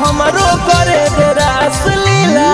हमरो करे दे रास लीला।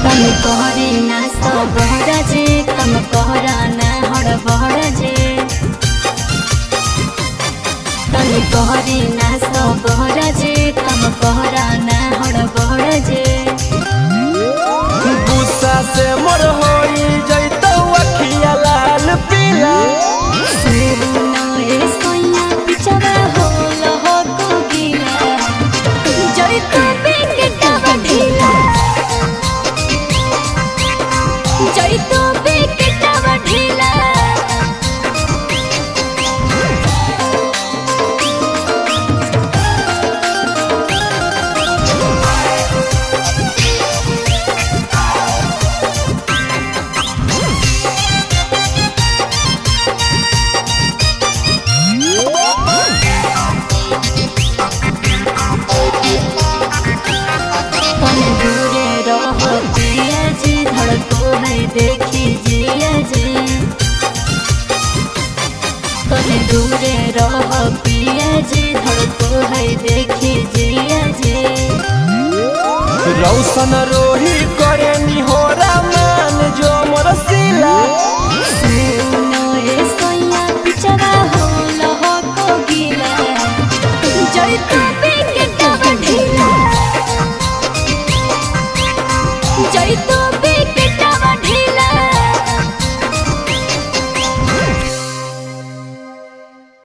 तम कहरे ना सब जे तम कहरा ना हड़ बहड़ जे तम कहरे ना सब जे तम कहरा ना हड़ बहड़ जे गुस्सा से मोर होई जइतो अखिया लाल पीला। देखी जिया जे तने दूरे रह पिया जी धड़को है देखी जिया जे रौशन रोही करे निहोरा मान जो मोर सिला। सुनो ए सोया पिचरा हो लहो को गिला जइतो पे के ढीला जइतो